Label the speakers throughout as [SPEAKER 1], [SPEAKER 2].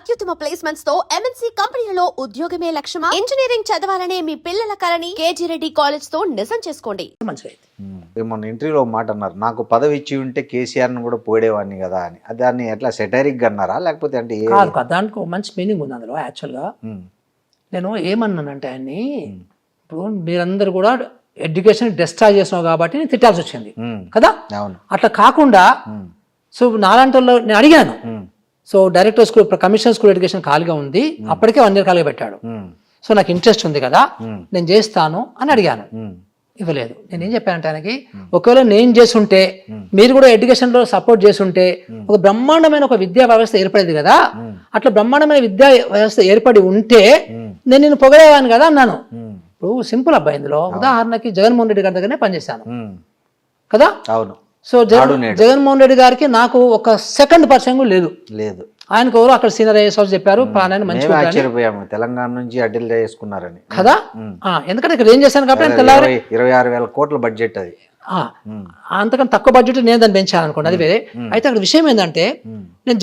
[SPEAKER 1] అత్యుత్తమ ప్లేస్మెంట్స్ తో ఎంఎన్సీ కంపెనీలలో ఉద్యోగమే లక్ష్యమా? ఇంజనీరింగ్ చదవాలనే మీ పిల్లల కలని కేజీ రెడ్డి కాలేజ్ తో నిజం చేసుకోండి.
[SPEAKER 2] మొన్న ఇంటర్వ్యూలో మాట అన్నారు, నాకు పదవి ఇచ్చి ఉంటే కేసీఆర్ని కూడా పోడేవాడిని కదా అని. దాన్ని ఎట్లా సెటైరిక్ అన్నారా లేకపోతే అంటే
[SPEAKER 3] దానికి ఒక మంచి మీనింగ్ ఉంది అందులో. యాక్చువల్గా నేను ఏమన్నానంటే ఆయన్ని, ఇప్పుడు మీరందరూ కూడా ఎడ్యుకేషన్ డిస్ట్రాయ్ చేస్తున్నావు కాబట్టి నేను తిట్టాల్సి వచ్చింది కదా. అట్లా కాకుండా సో నాలాంటి వాళ్ళు నేను అడిగాను. So director school commissioner school education ఖాళీగా ఉంది, అప్పటికే 1 year ఖాళీగా పెట్టాడు. సో నాకు ఇంట్రెస్ట్ ఉంది కదా, నేను చేస్తాను అని అడిగాను. ఇవ్వలేదు. నేను ఏం చెప్పానంటే ఆయనకి, ఒకవేళ నేను చేస్తుంటే మీరు కూడా ఎడ్యుకేషన్ లో సపోర్ట్ చేస్తుంటే ఒక బ్రహ్మాండమైన ఒక విద్యా వ్యవస్థ ఏర్పడేది కదా. అట్లా బ్రహ్మాండమైన విద్యా వ్యవస్థ ఏర్పడి ఉంటే నేను నిన్ను పొగడేవాను కదా అన్నాను. ఇప్పుడు సింపుల్ అబ్బాయి, ఇందులో ఉదాహరణకి జగన్మోహన్ రెడ్డి గారి దగ్గరనే పనిచేశాను కదా. అవును. సో జగన్మోహన్ రెడ్డి గారికి నాకు ఒక సెకండ్ పరిచయం కూడా లేదు. ఆయనకు ఎవరు అక్కడ సీనియర్ ఐఏఎస్ చెప్పారు,
[SPEAKER 2] తెలంగాణ నుంచి అడ్డీలు చేసుకున్నారని కదా.
[SPEAKER 3] ఎందుకంటే ఇక్కడ ఏం చేశాను కాబట్టి
[SPEAKER 2] 26,000 కోట్ల బడ్జెట్ అది.
[SPEAKER 3] అంతకన్నా తక్కువ బడ్జెట్ నేను దాన్ని పెంచాను అనుకోండి, అది వేరే. అయితే అక్కడ విషయం ఏంటంటే, నేను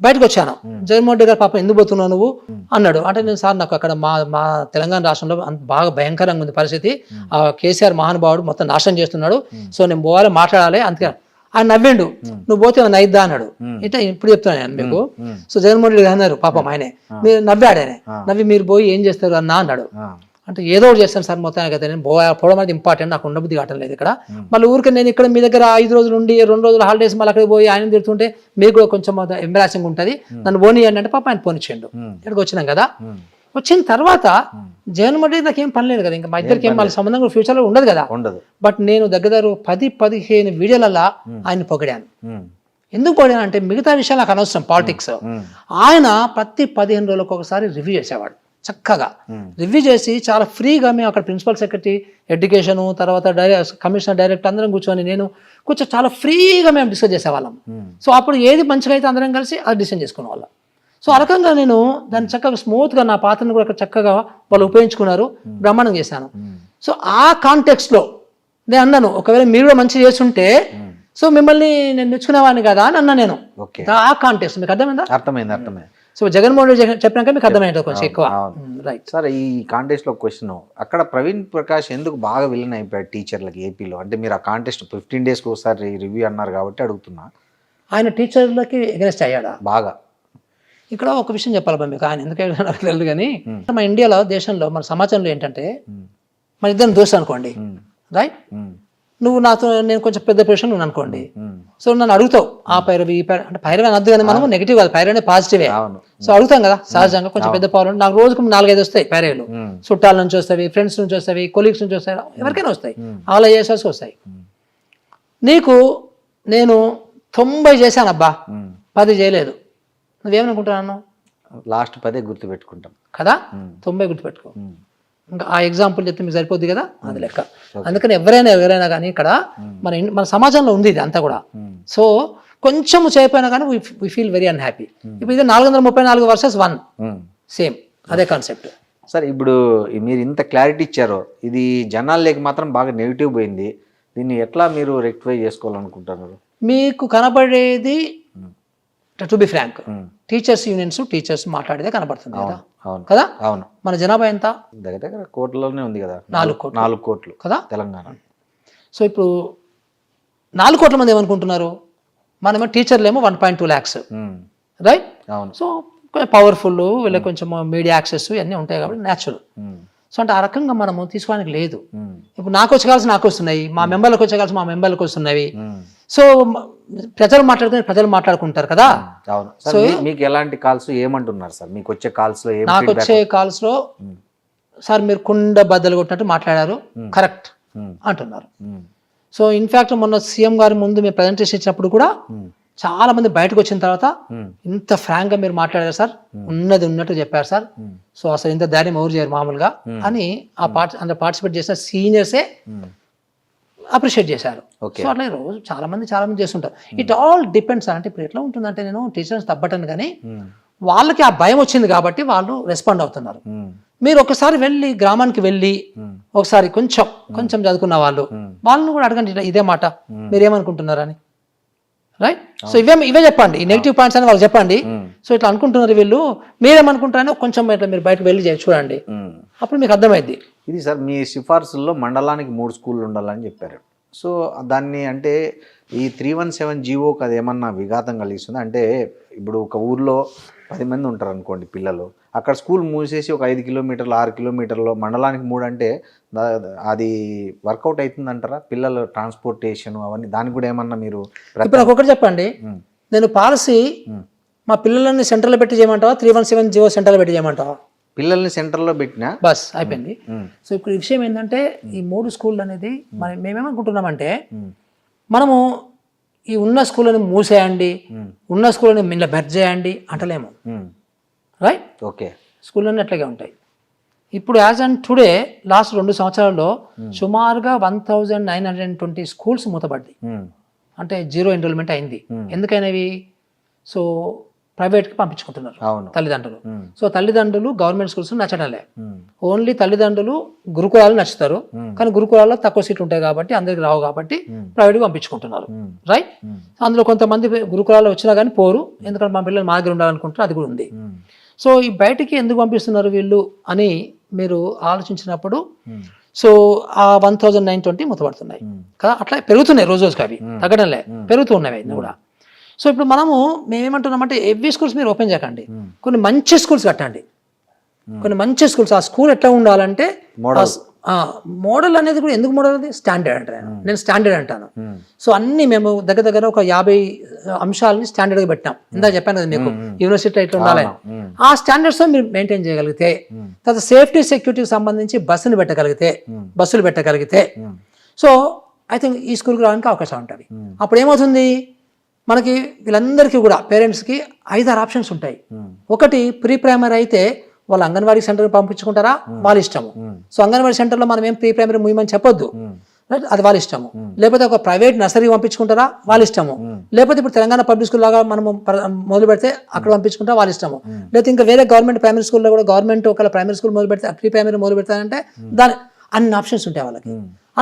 [SPEAKER 3] బయటకు వచ్చాను. జగన్మోహన్ రెడ్డి గారు పాపం ఎందుకు పోతున్నావు నువ్వు అన్నాడు. అంటే నేను సార్ నాకు అక్కడ మా తెలంగాణ రాష్ట్రంలో బాగా భయంకరంగా ఉంది పరిస్థితి, ఆ కేసీఆర్ మహానుభావుడు మొత్తం నాశనం చేస్తున్నాడు, సో నేను పోవాలి మాట్లాడాలి. అందుకే ఆయన నవ్విండు, నువ్వు పోతే ఏమైనా అయిద్దా అన్నాడు. ఇట్లా ఇప్పుడు చెప్తున్నాను నేను మీకు. సో జగన్మోహన్ రెడ్డి అన్నారు పాపం, ఆయనే మీరు నవ్వాడు. ఆయన నవ్వి మీరు పోయి ఏం చేస్తారు అన్నా అన్నాడు. అంటే ఏదో ఒకటి చేస్తాను సార్ మొత్తానికి అయితే, నేను పోవడం అనేది ఇంపార్టెంట్, నాకు ఉండబుద్ధి కావటం లేదు ఇక్కడ. మళ్ళీ ఊరికి నేను ఇక్కడ మీ దగ్గర 5 రోజులు ఉండి 2 రోజులు హాలిడేస్ మళ్ళీ అక్కడికి పోయి ఆయన తిడుతుంటే మీకు కూడా కొంచెం ఎంబారాసింగ్ ఉంటుంది, నన్ను పోనీయండి అంటే పాప ఆయన పోనిచ్చిండు. ఇక్కడికి వచ్చినాం కదా. వచ్చిన తర్వాత జగన్మోహన్ రెడ్డి నాకు ఏం పని లేదు కదా, ఇంకా మా ఇద్దరికి ఏం వాళ్ళ సంబంధం ఫ్యూచర్ లో ఉండదు కదా. బట్ నేను దగ్గర 10-15 వీడియోలలో ఆయన పొగిడాను. ఎందుకు పొగిడాను అంటే, మిగతా విషయాలు నాకు అనవసరం, పాలిటిక్స్. ఆయన ప్రతి 15 రోజులకు ఒకసారి రివ్యూ చేసేవాడు. చక్కగా రివ్యూ చేసి చాలా ఫ్రీగా మేము అక్కడ ప్రిన్సిపల్ సెక్రటరీ ఎడ్యుకేషన్, తర్వాత కమిషనర్ డైరెక్టర్ అందరం కూర్చొని నేను కొంచెం చాలా ఫ్రీగా మేము డిస్కస్ చేసేవాళ్ళం. సో అప్పుడు ఏది మంచిగా అయితే అందరం కలిసి అది డిసిషన్ చేసుకునే వాళ్ళం. సో ఆ రకంగా నేను దాన్ని చక్కగా స్మూత్గా నా పాత్రను కూడా చక్కగా వాళ్ళు ఉపయోగించుకున్నారు, బ్రహ్మాండం చేశాను. సో ఆ కాంటెక్స్ట్లో నేను అన్నాను, ఒకవేళ మీరు కూడా మంచిగా చేస్తుంటే సో మిమ్మల్ని నేను మెచ్చుకునేవాడిని కదా అని అన్నా నేను. ఆ కాంటెక్స్ట్ మీకు అర్థమైందా?
[SPEAKER 2] అర్థమైంది.
[SPEAKER 3] సో జగన్మోహన్ రెడ్డి చెప్పినాక మీకు అర్థమైంది కొంచెం ఎక్కువ.
[SPEAKER 2] రైట్ సార్, ఈ కాంటెస్ట్ లో క్వశ్చన్, అక్కడ ప్రవీణ్ ప్రకాష్ ఎందుకు బాగా విలన్ అయిపోయాడు టీచర్లకి ఏపీలో? అంటే మీరు ఆ కాంటెస్ట్ 15 days ఒకసారి రివ్యూ అన్నారు కాబట్టి అడుగుతున్నా.
[SPEAKER 3] ఆయన టీచర్లకి ఎగనెస్ట్ అయ్యాడా?
[SPEAKER 2] బాగా.
[SPEAKER 3] ఇక్కడ ఒక విషయం చెప్పాలి మీకు, ఆయన ఎందుకు తెలియదు కానీ, మన ఇండియాలో దేశంలో మన సమాజంలో ఏంటంటే, మన ఇద్దరు దోస్తు అనుకోండి, రైట్? నువ్వు నాతో నేను కొంచెం పెద్ద పొజిషన్ ఉన్నాను అనుకోండి, సో నన్ను అడుగుతావు ఆ పైరవి ఈ పైరవి అంటే, పైరవి అనద్దు కానీ మనం నెగిటివ్ కాదు, పైరవి అనేది పాజిటివే. సో అడుగుతాం కదా సహజంగా, కొంచెం పెద్ద పవర్. నాకు రోజుకు 4-5 వస్తాయి పైరవులు. చుట్టాల నుంచి వస్తాయి, ఫ్రెండ్స్ నుంచి వస్తాయి, కొలీగ్స్ నుంచి వస్తాయి, ఎవరికైనా వస్తాయి, ఆల్ ఐఏఎస్ వస్తాయి. నీకు నేను 90 చేశాను అబ్బా, 10 చేయలేదు, నువ్వేమనుకుంటున్నాను?
[SPEAKER 2] లాస్ట్ 10 గుర్తుపెట్టుకుంటాం కదా,
[SPEAKER 3] 90 గుర్తుపెట్టుకో. ఇంకా ఆ ఎగ్జాంపుల్ చెప్తే మీకు సరిపోద్ది కదా, అది లెక్క. అందుకని ఎవరైనా కానీ ఇక్కడ మన సమాజంలో ఉంది ఇది అంతా కూడా. సో కొంచెం చేయపోయినా కానీ వి ఫీల్ వెరీ అన్హ్యాపీ. ఇప్పుడు ఇది 434 versus 1 సేమ్ అదే కాన్సెప్ట్.
[SPEAKER 2] సార్, ఇప్పుడు మీరు ఇంత క్లారిటీ ఇచ్చారో, ఇది జనాల్లోకి మాత్రం బాగా నెగిటివ్ పోయింది. దీన్ని ఎట్లా మీరు రెక్టిఫై చేసుకోవాలనుకుంటున్నారు?
[SPEAKER 3] మీకు కనబడేది, to be frank, teachers unions teachers మాట్లాడేదే కనబడుతుంది కదా. కదా, అవును. మన జనాభా ఎంత?
[SPEAKER 2] దగ్గర కోట్లలోనే ఉంది కదా,
[SPEAKER 3] 4 కోట్లు కదా
[SPEAKER 2] తెలంగాణ.
[SPEAKER 3] సో ఇప్పుడు 4 కోట్ల మంది ఏమనుకుంటున్నారు, మనమేమో టీచర్లు ఏమో 1.2 lakhs, రైట్? సో పవర్ఫుల్, వీళ్ళకి కొంచెం మీడియా యాక్సెస్ ఇవన్నీ ఉంటాయి కాబట్టి న్యాచురల్. సో అంటే ఆ రకంగా మనము తీసుకోవడానికి లేదు. ఇప్పుడు నాకు వచ్చే కాల్సి నాకు వస్తున్నాయి, మా మెంబర్లకు వచ్చే కాల్సి మా మెంబర్లకు వస్తున్నాయి. సో ప్రజలు మాట్లాడుకుంటారు కదా.
[SPEAKER 2] సో మీకు ఎలాంటి కాల్స్ ఏమంటున్నారు సార్? మీకు వచ్చే కాల్స్ లో,
[SPEAKER 3] నాకు వచ్చే కాల్స్ లో, సార్ మీరు కుండ బద్దలు కొట్టినట్టు మాట్లాడారు, కరెక్ట్ అంటున్నారు. సో ఇన్ఫాక్ట్ మొన్న సీఎం గారి ముందు మీరు ప్రజెంటేషన్ ఇచ్చినప్పుడు కూడా చాలా మంది బయటకు వచ్చిన తర్వాత, ఇంత ఫ్రాంక్ గా మీరు మాట్లాడారు సార్, ఉన్నది ఉన్నట్టు చెప్పారు సార్, సో అసలు ఇంత ధైర్యం ఎవరు చేయరు మామూలుగా అని ఆ పార్టిసిపేట్ చేసిన సీనియర్సే అప్రిషియేట్ చేశారు. సో అట్లా రోజు చాలా మంది చేస్తుంటారు. It all depends. అంటే ఇప్పుడు ఎట్లా ఉంటుందంటే, నేను టీచర్స్ తప్పటను కానీ వాళ్ళకి ఆ భయం వచ్చింది కాబట్టి వాళ్ళు రెస్పాండ్ అవుతున్నారు. మీరు ఒకసారి వెళ్ళి గ్రామానికి వెళ్ళి ఒకసారి కొంచెం చదువుకున్న వాళ్ళను కూడా అడగండి ఇదే మాట, మీరేమనుకుంటున్నారని. రైట్. సో ఇవే చెప్పండి, ఈ నెగిటివ్ పాయింట్స్ అని వాళ్ళకి చెప్పండి. సో ఇట్లా అనుకుంటున్నారు వీళ్ళు, మీరేమనుకుంటారో కొంచెం ఇట్లా మీరు బయటకు వెళ్ళి చూడండి, అప్పుడు మీకు అర్థమైద్ది.
[SPEAKER 2] ఇది సార్ మీ సిఫార్సుల్లో మండలానికి 3 స్కూళ్ళు ఉండాలని చెప్పారు. సో దాన్ని అంటే ఈ 317 జీవోకి అది ఏమన్నా విఘాతం కలిగిస్తుంది అంటే, ఇప్పుడు ఒక ఊర్లో 10 మంది ఉంటారు అనుకోండి పిల్లలు, అక్కడ స్కూల్ మూసేసి ఒక 5 కిలోమీటర్లు 6 కిలోమీటర్లు మండలానికి 3 అంటే అది వర్కౌట్ అవుతుంది అంటారా? పిల్లలు ట్రాన్స్పోర్టేషన్ అవన్నీ దానికి కూడా ఏమన్నా మీరు
[SPEAKER 3] ఇప్పుడు నాకు ఒకటి చెప్పండి, నేను పాలసీ మా పిల్లలని సెంటర్లో పెట్టి చేయమంటావా 317 జీవో సెంటర్లో పెట్టి చేయమంటావా?
[SPEAKER 2] పిల్లల్ని సెంటర్లో పెట్టినా
[SPEAKER 3] బస్ అయిపోయింది. సో ఇప్పుడు ఈ విషయం ఏంటంటే, ఈ 3 స్కూళ్ళు అనేది మేమేమనుకుంటున్నామంటే, మనము ఈ ఉన్న స్కూళ్ళని మూసేయండి, ఉన్న స్కూళ్ళని మిల్ల మెర్జ్ చేయండి అంటలేము. రైట్.
[SPEAKER 2] ఓకే.
[SPEAKER 3] స్కూళ్ళన్నీ అట్లాగే ఉంటాయి. ఇప్పుడు యాజ్ అండ్ టుడే లాస్ట్ 2 సంవత్సరాల్లో సుమారుగా 1920 స్కూల్స్ మూతపడ్డాయి, అంటే జీరో ఎన్రోల్మెంట్ అయింది. ఎందుకైనవి? సో ప్రైవేట్కి పంపించుకుంటున్నారు తల్లిదండ్రులు. సో తల్లిదండ్రులు గవర్నమెంట్ స్కూల్స్ నచ్చడంలే, ఓన్లీ తల్లిదండ్రులు గురుకులాలు నచ్చుతారు, కానీ గురుకులాల్లో తక్కువ సీట్లు ఉంటాయి కాబట్టి అందరికి రావు కాబట్టి ప్రైవేట్కి పంపించుకుంటున్నారు. రైట్. అందులో కొంతమంది గురుకులాల్లో వచ్చినా కానీ పోరు, ఎందుకంటే మా పిల్లలు మా దగ్గర ఉండాలనుకుంటారు, అది కూడా ఉంది. సో ఈ బయటికి ఎందుకు పంపిస్తున్నారు వీళ్ళు అని మీరు ఆలోచించినప్పుడు, సో ఆ 1920 మూతపడుతున్నాయి కదా, అట్లా పెరుగుతున్నాయి రోజు రోజుకి, అవి తగ్గడంలే, పెరుగుతూ ఉన్నవి అవి కూడా. సో ఇప్పుడు మేమేమంటున్నామంటే, ఎవ్రీ స్కూల్స్ మీరు ఓపెన్ చేయకండి, కొన్ని మంచి స్కూల్స్ కట్టండి, కొన్ని మంచి స్కూల్స్. ఆ స్కూల్ ఎట్లా ఉండాలంటే మోడల్ అనేది కూడా, ఎందుకు మోడల్ అది స్టాండర్డ్ అంటాను నేను, స్టాండర్డ్ అంటాను. సో అన్ని మేము దగ్గర ఒక 50 అంశాలని స్టాండర్డ్గా పెట్టాం. ఇందా చెప్పాను కదా మీకు, యూనివర్సిటీ ఎట్లా ఉండాలి, ఆ స్టాండర్డ్స్ మీరు మెయింటైన్ చేయగలిగితే, తర్వాత సేఫ్టీ సెక్యూరిటీకి సంబంధించి బస్సులు పెట్టగలిగితే సో ఐ థింక్ ఈ స్కూల్కి రావడానికి అవకాశం ఉంటుంది. అప్పుడు ఏమవుతుంది, మనకి వీళ్ళందరికీ కూడా పేరెంట్స్కి 5-6 ఆప్షన్స్ ఉంటాయి. ఒకటి, ప్రీ ప్రైమరీ అయితే వాళ్ళు అంగన్వాడీ సెంటర్కి పంపించుకుంటారా, వాళ్ళ ఇష్టము. సో అంగన్వాడీ సెంటర్లో మనం ఏం ప్రీ ప్రైమరీ ముయ్యమని చెప్పొద్దు, రైట్, అది వాళ్ళ ఇష్టము. లేకపోతే ఒక ప్రైవేట్ నర్సరీ పంపించుకుంటారా, వాళ్ళ ఇష్టము. లేకపోతే ఇప్పుడు తెలంగాణ పబ్లిక్ స్కూల్ లాగా మనము మొదలు పెడితే అక్కడ పంపించుకుంటారా, వాళ్ళ ఇష్టము. లేకపోతే ఇంకా వేరే గవర్నమెంట్ ప్రైమరీ స్కూల్లో కూడా, గవర్నమెంట్ ఒకవేళ ప్రైమరీ స్కూల్ మొదలు పెడితే, ప్రీ ప్రైమరీ మొదలు పెడతానంటే దాని అన్ని ఆప్షన్స్ ఉంటాయి వాళ్ళకి.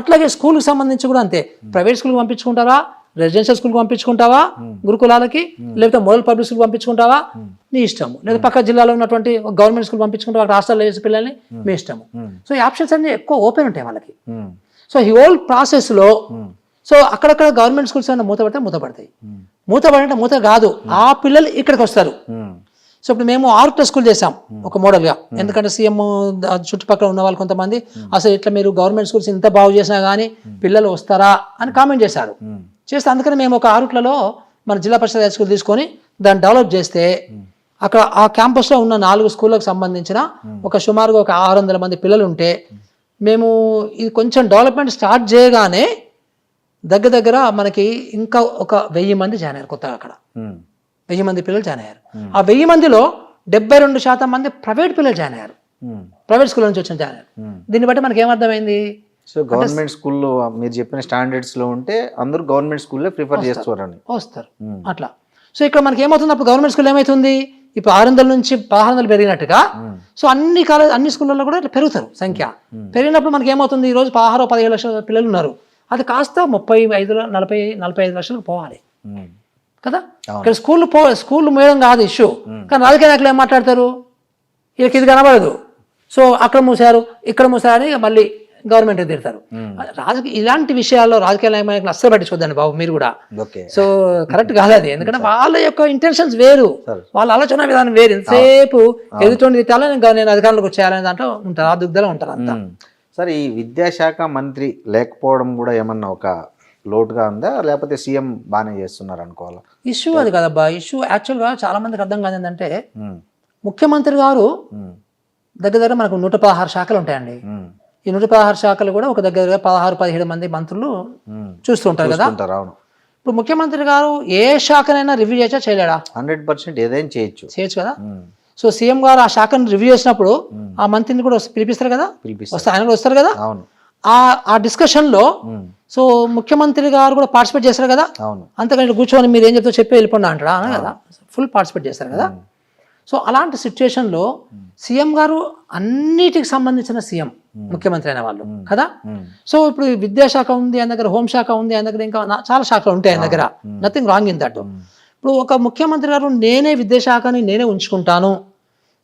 [SPEAKER 3] అట్లాగే స్కూల్కి సంబంధించి కూడా అంతే, ప్రైవేట్ స్కూల్కి పంపించుకుంటారా, రెసిడెన్షియల్ స్కూల్కి పంపించుకుంటావా గురుకులాలకి, లేకపోతే మోడల్ పబ్లిక్ స్కూల్కి పంపించుకుంటావా, నీ ఇష్టము. లేదా పక్క జిల్లాలో ఉన్నటువంటి గవర్నమెంట్ స్కూల్ పంపించుకుంటావా, అక్కడ హాస్టల్లో వేసే పిల్లల్ని, మీ ఇష్టము. సో ఈ ఆప్షన్స్ అన్ని ఎక్కువ ఓపెన్ ఉంటాయి వాళ్ళకి. సో ఈ హోల్ ప్రాసెస్లో సో అక్కడక్కడ గవర్నమెంట్ స్కూల్స్ ఏమైనా మూతపడతాయి. మూత కాదు, ఆ పిల్లలు ఇక్కడికి వస్తారు. సో ఇప్పుడు మేము 6 స్కూల్ చేసాం ఒక మోడల్గా, ఎందుకంటే సీఎం చుట్టుపక్కల ఉన్న వాళ్ళు కొంతమంది అసలు ఇట్లా మీరు గవర్నమెంట్ స్కూల్స్ ఇంత బాగు చేసినా కానీ పిల్లలు వస్తారా అని కామెంట్ చేశారు. అందుకని మేము ఒక 6 మన జిల్లా పరిషత్ హై స్కూల్ తీసుకొని దాన్ని డెవలప్ చేస్తే, అక్కడ ఆ క్యాంపస్లో ఉన్న 4 స్కూళ్ళకు సంబంధించిన ఒక సుమారుగా ఒక 600 మంది పిల్లలు ఉంటే, మేము ఇది కొంచెం డెవలప్మెంట్ స్టార్ట్ చేయగానే దగ్గర మనకి ఇంకా ఒక 1000 మంది జాయిన్ అయ్యారు కొత్తగా. అక్కడ 1000 మంది పిల్లలు జాయిన్ అయ్యారు. ఆ 1000 మందిలో 72% మంది ప్రైవేట్ పిల్లలు జాయిన్ అయ్యారు, ప్రైవేట్ స్కూల్ నుంచి వచ్చిన జాయిన్ అయ్యారు. దీన్ని బట్టి మనకి ఏమర్థమైంది,
[SPEAKER 2] సో గవర్నమెంట్ స్కూల్లో మీరు చెప్పిన స్టాండర్డ్స్ లో ఉంటే అందరూ గవర్నమెంట్ స్కూల్లో ప్రిఫర్ చేస్తారని
[SPEAKER 3] వస్తారు అట్లా. సో ఇక్కడ మనకి ఏమవుతుంది, అప్పుడు గవర్నమెంట్ స్కూల్ ఏమవుతుంది, ఇప్పుడు 600 నుంచి 1600 పెరిగినట్టుగా, సో అన్ని స్కూళ్ళల్లో కూడా పెరుగుతారు సంఖ్య. పెరిగినప్పుడు మనకి ఏమవుతుంది, ఈ రోజు 16-17 లక్షల పిల్లలు ఉన్నారు, అది కాస్త 35-40-45 లక్షలకు పోవాలి కదా. ఇక్కడ స్కూల్ మేడం కాదు ఇష్యూ, కానీ రాజకీయ నాయకులు ఏం మాట్లాడతారు, వీళ్ళకి ఇది కనబడదు, సో అక్కడ మూసారు ఇక్కడ మూసారు అని మళ్ళీ గవర్నమెంట్ తిడతారు. ఇలాంటి విషయాల్లో రాజకీయ నాయకులు అస్సలు పట్టించుకోద్దండి బాబు మీరు కూడా. సో కరెక్ట్ కాదు అది, ఎందుకంటే వాళ్ళ యొక్క ఇంటెన్షన్స్ వేరు, వాళ్ళ ఆలోచన విధానం వేరు. ఎంతసేపు ఎదుటి తిట్టాలని నేను అధికారంలోకి వచ్చేయాలనే దాంట్లో ఉంటారు, ఆ దుగ్ధలో ఉంటారు అంతా.
[SPEAKER 2] సరే, ఈ విద్యాశాఖ మంత్రి లేకపోవడం కూడా ఏమన్నా ఒక లోటుగా ఉందా, లేకపోతే సీఎం బాగానే చేస్తున్నారు అనుకోవాలా?
[SPEAKER 3] ఇష్యూ అది కదబ్బా, ఇష్యూ యాక్చువల్గా చాలా మందికి అర్థం కాదు ఏంటంటే, ముఖ్యమంత్రి గారు దగ్గర మనకు 116 శాఖలు ఉంటాయండి. ఈ 116 శాఖలు కూడా ఒక దగ్గర 16-17 మంది మంత్రులు చూస్తూ ఉంటారు కదా. ఇప్పుడు ముఖ్యమంత్రి గారు ఏ శాఖనైనా రివ్యూ చేయొచ్చా, చేయలేడా?
[SPEAKER 2] 100% ఏదైనా చేయొచ్చు కదా.
[SPEAKER 3] సో సీఎం గారు ఆ శాఖను రివ్యూ చేసినప్పుడు ఆ మంత్రిని కూడా పిలిపిస్తారు కదా, ఆయన కూడా వస్తారు కదా. ఆ డిస్కషన్ లో సో ముఖ్యమంత్రి గారు కూడా పార్టిసిపేట్ చేస్తారు కదా. అంతకంటే కూర్చొని మీరు ఏం చెప్తారో చెప్పి వెళ్ళిపోండి అంటారా కదా, ఫుల్ పార్టిసిపేట్ చేస్తారు కదా. సో అలాంటి సిచ్యుయేషన్లో సీఎం గారు అన్నిటికి సంబంధించిన సీఎం ముఖ్యమంత్రి అయిన వాళ్ళు కదా. సో ఇప్పుడు విద్యాశాఖ ఉంది ఆయన దగ్గర, హోంశాఖ ఉంది ఆయన దగ్గర, ఇంకా చాలా శాఖలు ఉంటాయి ఆయన దగ్గర, నథింగ్ రాంగ్ ఇన్ దట్. ఇప్పుడు ఒక ముఖ్యమంత్రి గారు నేనే విద్యాశాఖని నేనే ఉంచుకుంటాను,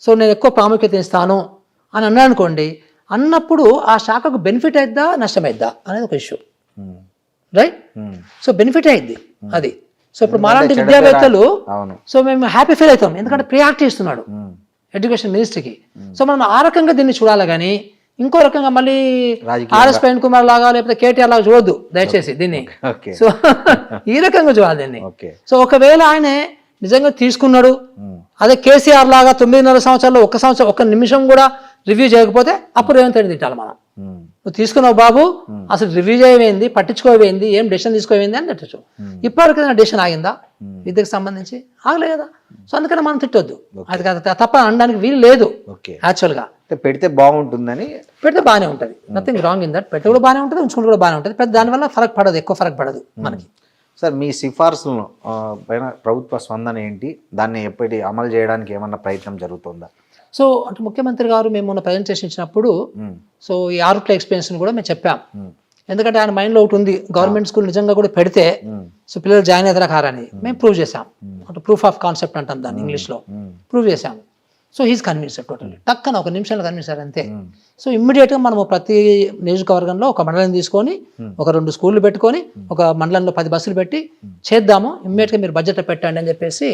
[SPEAKER 3] సో నేను ఎక్కువ ప్రాముఖ్యత ఇస్తాను అని అన్నాడు అనుకోండి, అన్నప్పుడు ఆ శాఖకు బెనిఫిట్ అయిద్దా నష్టమైద్దా అనేది ఒక ఇష్యూ, రైట్? సో బెనిఫిట్ అయింది అది. సో ఇప్పుడు మాలాంటి విద్యావేత్తలు సో మేము హ్యాపీ ఫీల్ అవుతాం, ఎందుకంటే ప్రియారిటీ ఇస్తున్నాడు ఎడ్యుకేషన్ మినిస్ట్రీకి. సో మనం ఆ రకంగా దీన్ని చూడాలి, కానీ ఇంకో రకంగా మళ్ళీ ఆర్ఎస్ ప్రవీణ్ కుమార్ లాగా లేకపోతే కేటీఆర్ లాగా చూడొద్దు దయచేసి దీన్ని. సో ఈ రకంగా చూడాలి దీన్ని. సో ఒకవేళ ఆయన నిజంగా తీసుకున్నాడు, అదే కేసీఆర్ లాగా 9.5 సంవత్సరాల్లో ఒక్క నిమిషం కూడా రివ్యూ చేయకపోతే అప్పుడు రేవంత్ రెడ్డి తిట్టాలి మనం. నువ్వు తీసుకున్నావు బాబు, అసలు రివ్యూ చేయవేంది, పట్టించుకోవేంది, ఏం డెసిషన్ తీసుకోవేంది అని తిట్టచ్చు. ఇప్పటివరకు ఏదైనా డెసిషన్ ఆగిందా విద్యకు సంబంధించి? ఆగలే కదా. సో అందుకని మనం తిట్టొద్దు, అది తప్ప అనడానికి వీలు లేదు. యాక్చువల్గా
[SPEAKER 2] పెడితే బాగుంటుందని,
[SPEAKER 3] పెడితే బాగానే ఉంటుంది, నథింగ్ రాంగ్ ఇన్ దట్. పెడితే కూడా బాగానే ఉంటుంది, ఉంచుకుంటే కూడా బాగానే ఉంటుంది. పెద్ద దానివల్ల ఫరక్ పడదు, ఎక్కువ ఫరక్ పడదు మనకి.
[SPEAKER 2] సార్ మీ సిఫార్సులను పైన ప్రభుత్వ స్పందన ఏంటి? దాన్ని ఎప్పటి అమలు చేయడానికి ఏమన్నా ప్రయత్నం జరుగుతుందా?
[SPEAKER 3] సో అంటే ముఖ్యమంత్రి గారు మేము మొన్న ప్రజెంటేషన్ ఇచ్చినప్పుడు సో ఈ ఆరుట్ల ఎక్స్పీరియన్స్ కూడా మేము చెప్పాం. ఎందుకంటే ఆయన మైండ్లో ఒకటి ఉంది, గవర్నమెంట్ స్కూల్ నిజంగా కూడా పెడితే సో పిల్లలు జాయిన్ అవుతారా కారని మేము ప్రూవ్ చేసాం. అంటే ప్రూఫ్ ఆఫ్ కాన్సెప్ట్ అంటాం దాన్ని ఇంగ్లీష్లో, ప్రూవ్ చేసాం. సో హీస్ కన్విన్స్డ్ టోటల్లీ, టక్కన ఒక నిమిషంలో కన్విన్సారు అంతే. సో ఇమ్మీడియట్గా మనము ప్రతి నియోజకవర్గంలో ఒక మండలం తీసుకొని ఒక 2 స్కూళ్ళు పెట్టుకొని ఒక మండలంలో 10 బస్సులు పెట్టి చేద్దాము, ఇమ్మీడియట్గా మీరు బడ్జెట్లో పెట్టండి అని చెప్పేసి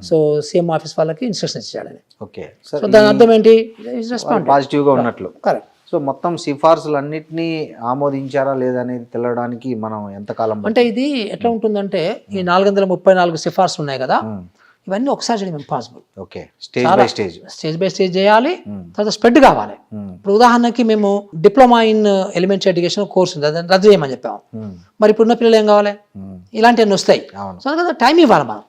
[SPEAKER 3] సో సీఎం ఆఫీస్ వాళ్ళకి ఇన్స్ట్రక్షన్స్ ఇచ్చాడని.
[SPEAKER 2] ఓకే,
[SPEAKER 3] సో దాని అర్థం ఏంటి?
[SPEAKER 2] పాజిటివ్గా ఉన్నట్లు.
[SPEAKER 3] కరెక్ట్.
[SPEAKER 2] సో మొత్తం సిఫార్సులు అన్నింటినీ ఆమోదించారా లేదనేది తెలవడానికి మనం ఎంతకాలం
[SPEAKER 3] అంటే ఇది ఎట్లా ఉంటుందంటే ఈ 434 సిఫార్సులు ఉన్నాయి కదా, ఇవన్నీ ఒకసారి చేయడం impossible.
[SPEAKER 2] Okay, stage by stage చేయాలి, తర్వాత స్ప్రెడ్ కావాలి. ఇప్పుడు ఉదాహరణకి మేము diploma in elementary education course ఉంది, అదని రద్దు చేయమని చెప్పాము. మరి ఇప్పుడున్న పిల్లలు ఏం కావాలి? ఇలాంటివన్నీ వస్తాయి. సో అందుకని టైం ఇవ్వాలి మనం.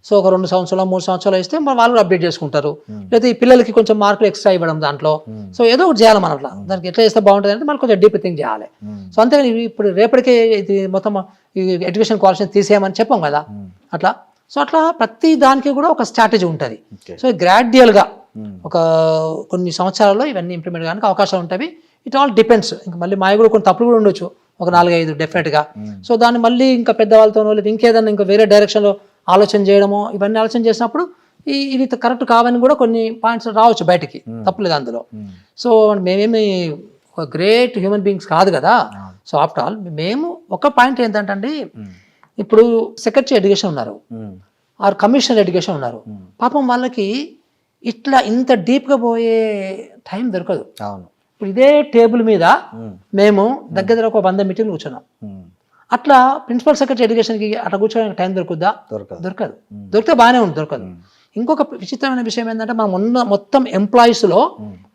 [SPEAKER 2] సో ఒక 2 సంవత్సరాలు 3 సంవత్సరాలు ఇస్తే మరి వాళ్ళు అప్డేట్ చేసుకుంటారు, లేదా ఈ పిల్లలకి కొంచెం మార్కులు ఎక్స్ట్రా ఇవ్వడం దాంట్లో. సో ఏదో ఒకటి చేయాలి మనం అట్లా. దానికి ఎట్లా చేస్తే బాగుంటుంది అంటే మనం కొంచెం డీప్ థింక్ చేయాలి. సో అంతేగాని ఇప్పుడు రేపటికే ఇది మొత్తం ఈ ఎడ్యుకేషన్ క్వాలిఫికేషన్ తీసేయమని చెప్పాం కదా అట్లా. సో అట్లా ప్రతి దానికి కూడా ఒక స్ట్రాటజీ ఉంటుంది. సో గ్రాడ్యువల్గా ఒక కొన్ని సంవత్సరాల్లో ఇవన్నీ ఇంప్లిమెంట్ కావడానికి అవకాశాలు ఉంటాయి. It all depends. ఇంకా మళ్ళీ మాయ కూడా కొన్ని తప్పులు కూడా ఉండొచ్చు, ఒక 4-5 డెఫినెట్గా. సో దాన్ని మళ్ళీ ఇంకా పెద్దవాళ్ళతోనో లేదా ఇంకేదన్నా ఇంకా వేరే డైరెక్షన్లో ఆలోచన చేయడమో, ఇవన్నీ ఆలోచన చేసినప్పుడు ఇది కరెక్ట్ కావని కూడా కొన్ని పాయింట్స్ రావచ్చు బయటికి, తప్పులేదు అందులో. సో మేమేమి ఒక గ్రేట్ హ్యూమన్ బీయింగ్స్ కాదు కదా. సో ఆఫ్టర్ ఆల్ మేము ఒక పాయింట్ ఏంటంటే, ఇప్పుడు సెక్రటరీ ఎడ్యుకేషన్ ఉన్నారు, ఆర్ కమిషనర్ ఎడ్యుకేషన్ ఉన్నారు, పాపం వాళ్ళకి ఇట్లా ఇంత డీప్గా పోయే టైం దొరకదు. ఇప్పుడు ఇదే టేబుల్ మీద మేము దగ్గర ఒక 100 మీటింగ్లు కూర్చున్నాం. అట్లా ప్రిన్సిపల్ సెక్రటరీ ఎడ్యుకేషన్కి అట్లా కూర్చోడానికి టైం దొరుకుద్దా? దొరకదు. దొరికితే బాగానే ఉంది, దొరకదు. ఇంకొక విచిత్రమైన విషయం ఏంటంటే, మనం మొత్తం ఎంప్లాయీస్లో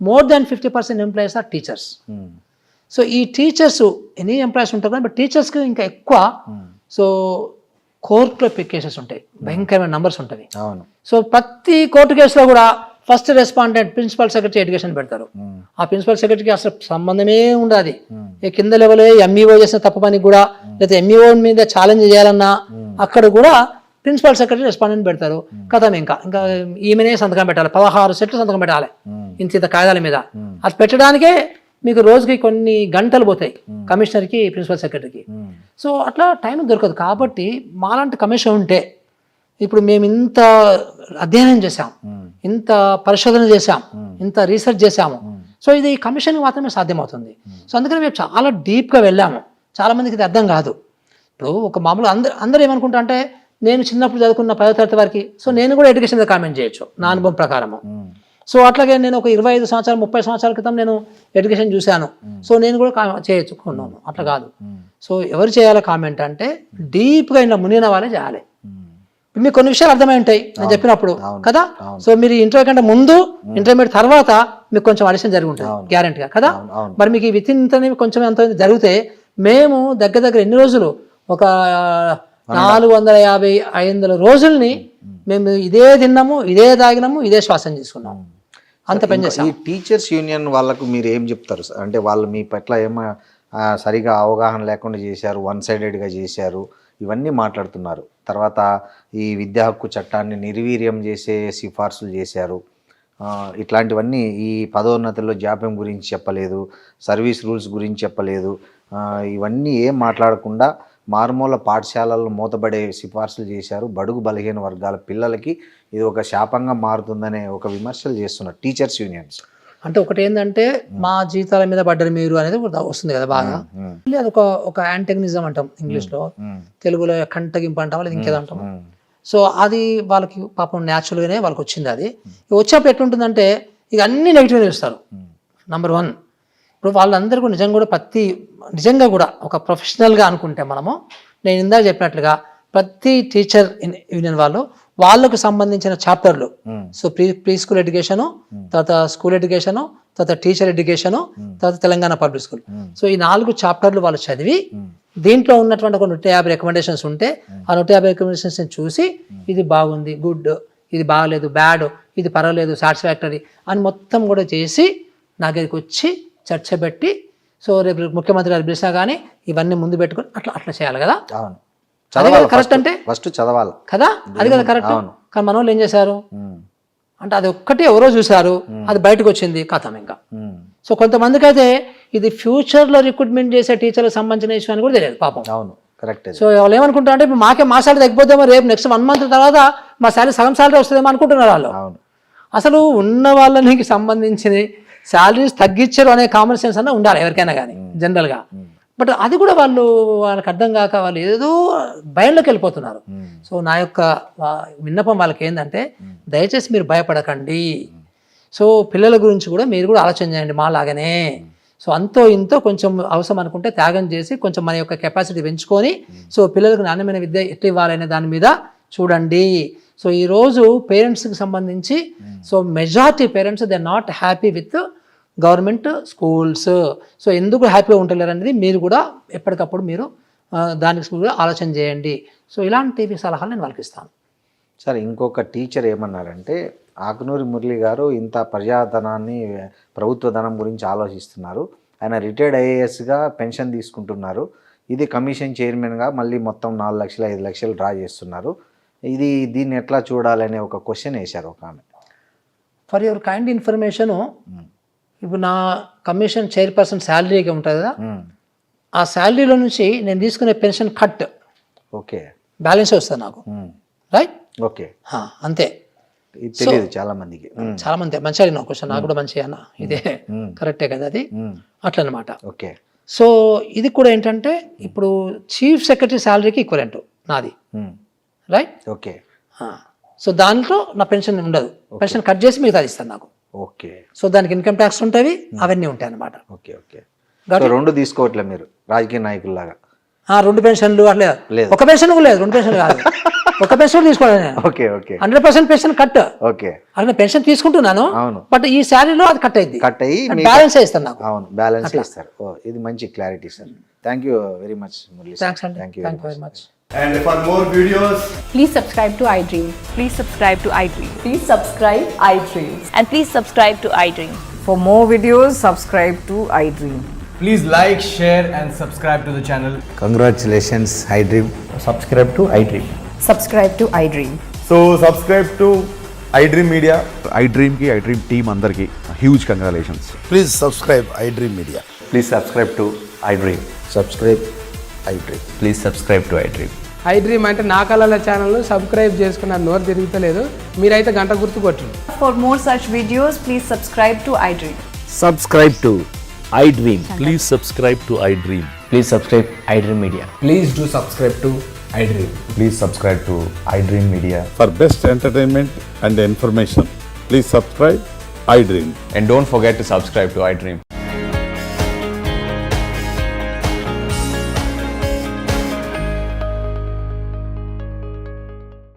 [SPEAKER 2] more than 50% employees are teachers. So ఈ టీచర్స్ ఎనీ ఎంప్లాయీస్ ఉంటారు కానీ, బట్ టీచర్స్కి ఇంకా ఎక్కువ. సో కోర్టులో కేసెస్ ఉంటాయి, భయంకరమైన నంబర్స్ ఉంటాయి. సో ప్రతి కోర్టు కేసులో కూడా first respondent principal secretary education పెడతారు. ఆ ప్రిన్సిపల్ సెక్రటరీకి అసలు సంబంధమే ఉండదు. ఈ కింద లెవెల్ ఎంఈఓ చేసిన తప్పు పనికి కూడా, లేదా ఎంఈఓ మీద ఛాలెంజ్ చేయాలన్నా అక్కడ కూడా ప్రిన్సిపల్ సెక్రటరీ రెస్పాండెంట్ పెడతారు. కథం ఇంకా ఈమెనే సంతకం పెట్టాలి, 16 సెట్లు సంతకం పెట్టాలి ఇంత కాగితాల మీద. అది పెట్టడానికే మీకు రోజుకి కొన్ని గంటలు పోతాయి కమిషనర్కి, ప్రిన్సిపల్ సెక్రటరీకి. సో అట్లా టైం దొరకదు. కాబట్టి మాలాంటి కమిషన్ ఉంటే, ఇప్పుడు మేము ఇంత అధ్యయనం చేసాం, ఇంత పరిశోధన చేసాం, ఇంత రీసెర్చ్ చేసాము. సో ఇది కమిషన్కి మాత్రమే సాధ్యమవుతుంది. సో అందుకని మేము చాలా డీప్గా వెళ్ళాము. చాలామందికి ఇది అర్థం కాదు. ఇప్పుడు ఒక మామూలు అందరూ ఏమనుకుంటా అంటే, నేను చిన్నప్పుడు చదువుకున్న 10వ తరగతి వరకు, సో నేను కూడా ఎడ్యుకేషన్ మీద కామెంట్ చేయొచ్చు నా అనుభవం ప్రకారము. సో అట్లాగే నేను ఒక 25 సంవత్సరాలు 30 సంవత్సరాల క్రితం నేను ఎడ్యుకేషన్ చూశాను, సో నేను కూడా చేయొచ్చు కొన్నాను. అట్లా కాదు. సో ఎవరు చేయాలి కామెంట్ అంటే, డీప్గా ఇలా మునిగిన వాళ్ళే చేయాలి. మీకు కొన్ని విషయాలు అర్థమై ఉంటాయి నేను చెప్పినప్పుడు కదా. సో మీరు ఇంటర్వ్యూ కంటే ముందు, ఇంటర్మీడియట్ తర్వాత మీకు కొంచెం అడిషన్ జరిగి ఉంటుంది గ్యారెంటీగా కదా. మరి మీకు విత్ ఇన్ కొంచెం ఎంత జరిగితే, మేము దగ్గర ఎన్ని రోజులు, ఒక 450-500 రోజుల్ని మేము ఇదే తిన్నాము, ఇదే తాగినాము, ఇదే శ్వాసం తీసుకున్నాము, అంత పని చేస్తాం. ఈ టీచర్స్ యూనియన్ వాళ్ళకు మీరు ఏం చెప్తారు? అంటే వాళ్ళు మీ పట్ల ఏమో సరిగా అవగాహన లేకుండా చేశారు, 1-sidedగా చేశారు, ఇవన్నీ మాట్లాడుతున్నారు. తర్వాత ఈ విద్యా హక్కు చట్టాన్ని నిర్వీర్యం చేసే సిఫార్సులు చేశారు. ఇట్లాంటివన్నీ ఈ పదోన్నతుల్లో జాప్యం గురించి చెప్పలేదు, సర్వీస్ రూల్స్ గురించి చెప్పలేదు, ఇవన్నీ ఏం మాట్లాడకుండా మారుమూల పాఠశాలల్లో మూతబడే సిఫార్సులు చేశారు. బడుగు బలహీన వర్గాల పిల్లలకి ఇది ఒక శాపంగా మారుతుందనే ఒక విమర్శలు చేస్తున్నారు టీచర్స్ యూనియన్స్.
[SPEAKER 3] అంటే ఒకటి ఏంటంటే మా జీతాల మీద పడ్డారు మీరు అనేది కూడా వస్తుంది కదా బాగా. అది ఒక యాంటగనిజం అంటాం ఇంగ్లీష్లో, తెలుగులో కంటగింపు అంటాం, లేదా ఇంకేదో అంటాం. సో అది వాళ్ళకి పాపం న్యాచురల్గానే వాళ్ళకి వచ్చింది. అది వచ్చేప్పుడు ఎట్లుంటుందంటే ఇక అన్ని నెగిటివ్ చూస్తారు. నంబర్ 1, ఇప్పుడు వాళ్ళందరూ కూడా నిజంగా కూడా ఒక ప్రొఫెషనల్గా అనుకుంటే మనము, నేను ఇందాక చెప్పినట్లుగా ప్రతి టీచర్ యూనియన్ వాళ్ళకు సంబంధించిన చాప్టర్లు, సో ప్రీ స్కూల్ ఎడ్యుకేషను, తర్వాత స్కూల్ ఎడ్యుకేషను, తర్వాత టీచర్ ఎడ్యుకేషను, తర్వాత తెలంగాణ పబ్లిక్ స్కూల్, సో ఈ 4 చాప్టర్లు వాళ్ళు చదివి దీంట్లో ఉన్నటువంటి ఒక 150 రికమెండేషన్స్ ఉంటే ఆ 150 రికమెండేషన్స్ చూసి ఇది బాగుంది, గుడ్, ఇది బాగలేదు, బ్యాడ్, ఇది పర్వాలేదు, సాటిస్ఫాక్టరీ అని మొత్తం కూడా చేసి నా దగ్గరికి వచ్చి చర్చ పెట్టి, సో రేపు ముఖ్యమంత్రి గారు పిలిచినా కానీ ఇవన్నీ ముందు పెట్టుకొని అట్లా చేయాలి కదా. అది కదా కరెక్ట్ అంటే
[SPEAKER 2] ఫస్ట్ చదవాలి
[SPEAKER 3] కదా, అది కదా కరెక్ట్. కానీ మన వాళ్ళు ఏం చేశారు అంటే అది ఒక్కటి ఎవరో చూశారు, అది బయటకు వచ్చింది కథం ఇంకా. సో కొంతమందికి అయితే ఇది ఫ్యూచర్లో రిక్రూట్మెంట్ చేసే టీచర్లకు సంబంధించిన ఇష్యూ అని కూడా తెలియదు పాపం.
[SPEAKER 2] అవును కరెక్ట్.
[SPEAKER 3] సో వాళ్ళు ఏమనుకుంటారు అంటే ఇప్పుడు మా శాలరీ తగ్గిపోతేమో రేపు నెక్స్ట్ 1 month తర్వాత మా శాలరీ సగం శాలరీ వస్తుందేమో అనుకుంటున్నారు వాళ్ళు. అసలు ఉన్న వాళ్ళకి సంబంధించిన శాలరీస్ తగ్గించారు అనే కామన్ సెన్స్ అన్న ఉండాలి ఎవరికైనా కానీ జనరల్గా. బట్ అది కూడా వాళ్ళకి అర్థం కాక వాళ్ళు ఏదో భయంలోకి వెళ్ళిపోతున్నారు. సో నా యొక్క విన్నపం వాళ్ళకి ఏంటంటే దయచేసి మీరు భయపడకండి. సో పిల్లల గురించి కూడా మీరు కూడా ఆలోచన చేయండి మాలాగానే. సో అంతో ఇంతో కొంచెం అవసరం అనుకుంటే త్యాగం చేసి కొంచెం మన యొక్క కెపాసిటీ పెంచుకొని సో పిల్లలకు నాణ్యమైన విద్య ఎట్లా ఇవ్వాలనే దాని మీద చూడండి. సో ఈరోజు పేరెంట్స్కి సంబంధించి so majority parents they are not happy with government schools. So ఎందుకు హ్యాపీగా ఉంటలేరు అనేది మీరు కూడా ఎప్పటికప్పుడు మీరు దానికి కూడా ఆలోచన చేయండి. సో ఇలాంటి సలహాలు నేను వాళ్ళకి ఇస్తాను.
[SPEAKER 2] సరే, ఇంకొక టీచర్ ఏమన్నారంటే ఆకునూరి మురళి గారు ఇంత ప్రజాధనాన్ని ప్రభుత్వ ధనం గురించి ఆలోచిస్తున్నారు, ఆయన రిటైర్డ్ ఐఏఎస్గా పెన్షన్ తీసుకుంటున్నారు, ఇది కమిషన్ చైర్మన్గా మళ్ళీ మొత్తం 4 లక్షలు 5 లక్షలు డ్రా చేస్తున్నారు, దీన్ని ఎట్లా చూడాలనే ఒక క్వశ్చన్ వేశారు ఒక ఆమె.
[SPEAKER 3] ఫర్ యువర్ కైండ్ ఇన్ఫర్మేషను, ఇప్పుడు నా కమిషన్ చైర్పర్సన్ శాలరీగా ఉంటుంది కదా, ఆ శాలరీలో నుంచి నేను తీసుకునే పెన్షన్ కట్
[SPEAKER 2] ఓకే
[SPEAKER 3] బ్యాలెన్స్ వస్తుంది నాకు, రైట్?
[SPEAKER 2] ఓకే,
[SPEAKER 3] అంతే.
[SPEAKER 2] తెలియదు చాలా మందికి.
[SPEAKER 3] చాలా మంది మంచిగా అడిగిన క్వశ్చన్, నాకు కూడా మంచిగా అన్న ఇదే కరెక్టే కదా అది, అట్లా అనమాట.
[SPEAKER 2] ఓకే.
[SPEAKER 3] సో ఇది కూడా ఏంటంటే ఇప్పుడు చీఫ్ సెక్రటరీ శాలరీకి ఈక్వలెంట్ నాది, రైట్?
[SPEAKER 2] ఓకే.
[SPEAKER 3] సో దాంట్లో నా పెన్షన్ ఉండదు, పెన్షన్ కట్ చేసి మిగతా ఇస్తాను నాకు.
[SPEAKER 2] ఓకే.
[SPEAKER 3] సో దానికి ఇన్కమ్ ట్యాక్స్ ఉంటుంది, అవన్నీ ఉంటాయి అన్నమాట.
[SPEAKER 2] Okay okay. రెండు తీసుకోవట్లే మీరు రాజకీయ నాయకుల్లాగా?
[SPEAKER 3] 2 పెన్షన్లు అట్లా, ఒక పెన్షన్ కూడా లేదు, 2 పెన్షన్లు కాదు, ఒక పెన్షన్ తీసుకోవాలి నేను.
[SPEAKER 2] Okay okay.
[SPEAKER 3] 100% pension cut.
[SPEAKER 2] Okay.
[SPEAKER 3] అక్కడ పెన్షన్ తీసుకుంటున్నాను,
[SPEAKER 2] అవును,
[SPEAKER 3] బట్ ఈ శాలరీలో అది కట్ అయింది,
[SPEAKER 2] కట్ అయ్యి
[SPEAKER 3] బ్యాలెన్స్ ఇస్తాను నాకు.
[SPEAKER 2] అవును, బ్యాలెన్స్ ఇస్తారు. ఇది మంచి clarity sir. Thank you very much Murali.
[SPEAKER 3] Thanks అండి,
[SPEAKER 2] thank you
[SPEAKER 3] very much.
[SPEAKER 4] And for more videos,
[SPEAKER 5] please subscribe to iDream.
[SPEAKER 6] Please subscribe to iDream.
[SPEAKER 5] Please subscribe iDream.
[SPEAKER 6] And please subscribe to iDream.
[SPEAKER 7] For more videos, subscribe to iDream.
[SPEAKER 4] please like, share and subscribe to the channel.
[SPEAKER 2] Congratulations iDream.
[SPEAKER 4] Subscribe to iDream.
[SPEAKER 7] Subscribe to iDream.
[SPEAKER 4] So subscribe to iDream Media.
[SPEAKER 8] iDream ki iDream team andarki huge congratulations.
[SPEAKER 9] Please subscribe iDream Media.
[SPEAKER 10] Please subscribe to iDream.
[SPEAKER 9] Subscribe iDream.
[SPEAKER 10] Please subscribe to iDream.
[SPEAKER 11] iDream అంటే నా కళల channel subscribe చేసుకున్న నోరు తిరుగుతలేదు, మీరైతే గంట గుర్తు కొట్టండి.
[SPEAKER 6] For more such videos, please subscribe to iDream.
[SPEAKER 9] Subscribe to iDream.
[SPEAKER 10] Please subscribe to iDream. Please subscribe iDream Media.
[SPEAKER 4] Please do subscribe to iDream.
[SPEAKER 10] Please subscribe to iDream Media.
[SPEAKER 9] For best entertainment and information, please subscribe iDream.
[SPEAKER 10] And don't forget to subscribe to iDream.